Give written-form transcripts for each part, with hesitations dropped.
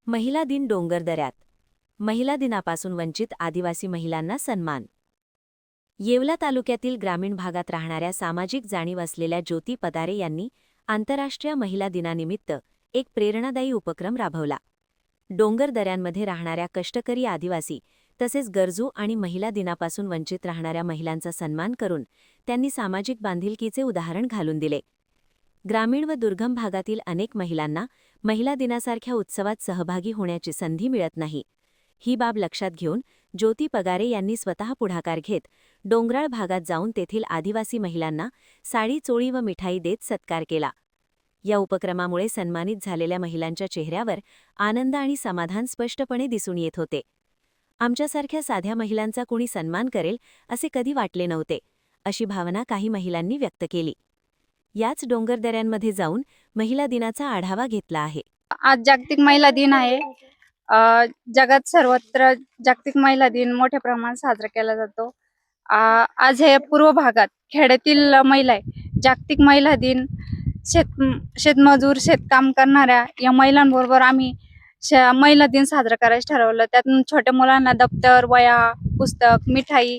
महिला दिन डोंगरदऱ्यात. महिला दिनापासून वंचित आदिवासी महिलांना सन्मान. येवला तालुक्यातील ग्रामीण भागात राहणाऱ्या सामाजिक जाणीव असलेल्या ज्योती पदारे यांनी आंतरराष्ट्रीय महिला दिनानिमित्त एक प्रेरणादायी उपक्रम राबवला. डोंगरदऱ्यांमध्ये राहणाऱ्या कष्टकरी आदिवासी तसेच गरजू आणि महिला दिनापासून वंचित राहणाऱ्या महिलांचा सन्मान करून त्यांनी सामाजिक बांधिलकीचे उदाहरण घालून दिले. ग्रामीण व दुर्गम भागातील अनेक महिलांना महिला दिनासारख्या उत्सवात सहभागी होण्याची संधी मिळत नाही. ही बाब लक्षात घेऊन ज्योती पगारे यांनी स्वतः पुढाकार घेत डोंगराळ भागात जाऊन तेथील आदिवासी महिलांना साडी चोळी व मिठाई देत सत्कार केला. या उपक्रमामुळे सन्मानित झालेल्या महिलांच्या चेहऱ्यावर आनंद आणि समाधान स्पष्टपणे दिसून येत होते. आमच्यासारख्या साध्या महिलांचा कुणी सन्मान करेल असे कधी वाटले नव्हते, अशी भावना काही महिलांनी व्यक्त केली. याच डोंगरदऱ्यांमध्ये जाऊन महिला दिनाचा आढावा घेतला आहे. आज जागतिक महिला दिन आहे. जगात सर्वत्र जागतिक महिला दिन मोठ्या प्रमाणात साजरा केला जातो. आज हे पूर्व भागात खेड्यातील महिला आहे. जागतिक महिला दिन शेतमजूर शेतकाम करणाऱ्या या महिलांबरोबर आम्ही महिला दिन साजरा करायचं ठरवलं. त्यातून छोट्या मुलांना दप्तर, वह्या, पुस्तक, मिठाई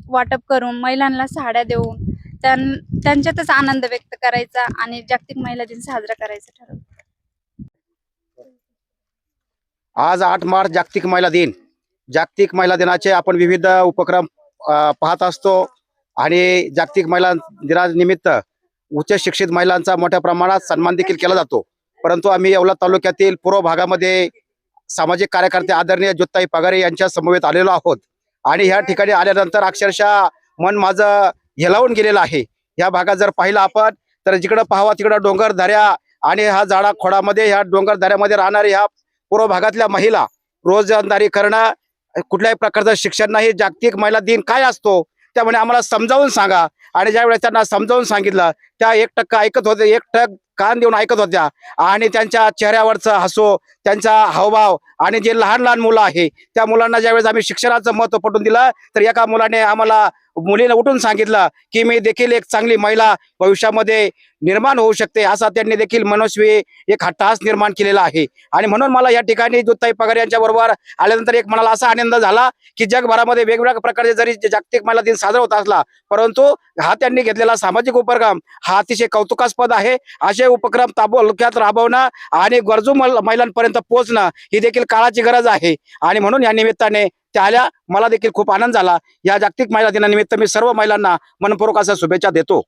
वाटप करून महिलांना साड्या देऊन त्यांच्यातच आनंद व्यक्त करायचा आणि जागतिक महिला दिन साजरा करायचा ठरवलं. आज 8 मार्च जागतिक महिला दिन. जागतिक महिला दिनाचे आपण विविध उपक्रम पाहत असतो आणि जागतिक महिला दिनानिमित्त उच्च शिक्षित महिलांचा मोठ्या प्रमाणात सन्मान देखील केला जातो. परंतु आम्ही येवला तालुक्यातील पूर्व भागामध्ये सामाजिक कार्यकर्ते आदरणीय ज्योती पगारे यांच्या समवेत आलेलो आहोत आणि ह्या ठिकाणी आल्यानंतर अक्षरशः मन माझं हेलावून गेलेलं आहे. या भागात जर पाहिलं आपण तर जिकडं पाहावा तिकडं डोंगर दऱ्या आणि हा झाडा खोडामध्ये ह्या डोंगर दऱ्यामध्ये राहणारे ह्या पूर्व भागातल्या महिला रोजंदारी करणं, कुठल्याही प्रकारचं शिक्षण नाही. जागतिक महिला दिन काय असतो त्यामुळे आम्हाला समजावून सांगा. आणि ज्यावेळेस त्यांना समजावून सांगितलं त्या 1% ऐकत होते, 1% कान देऊन ऐकत होत्या आणि त्यांच्या चेहऱ्यावरचं हसू, त्यांचा हावभाव आणि जे लहान लहान मुलं आहे त्या मुलांना ज्यावेळेस आम्ही शिक्षणाचं महत्त्व पटवून दिलं तर एका मुलाने आम्हाला मुलीला उठून सांगितलं की मी देखील एक चांगली महिला भविष्यामध्ये निर्माण होऊ शकते, असा त्यांनी देखील मनस्वी एक हट्टास निर्माण केलेला आहे. आणि म्हणून मला या ठिकाणी ज्योती पगारे यांच्या बरोबर आल्यानंतर एक मनाला असा आनंद झाला की जगभरामध्ये वेगवेगळ्या प्रकारचे जरी जागतिक महिला दिन साजरा होत असला परंतु हा त्यांनी घेतलेला सामाजिक उपक्रम हा अतिशय कौतुकास्पद आहे. असे उपक्रम ताबडतोब राबवणं आणि गरजू महिलांपर्यंत पोहोचणं ही देखील काळाची गरज आहे. आणि म्हणून या निमित्ताने त्या आल्या, मला देखील खूप आनंद झाला. या जागतिक महिला दिनानिमित्त मी सर्व महिलांना मनपूर्वक अशा शुभेच्छा देतो.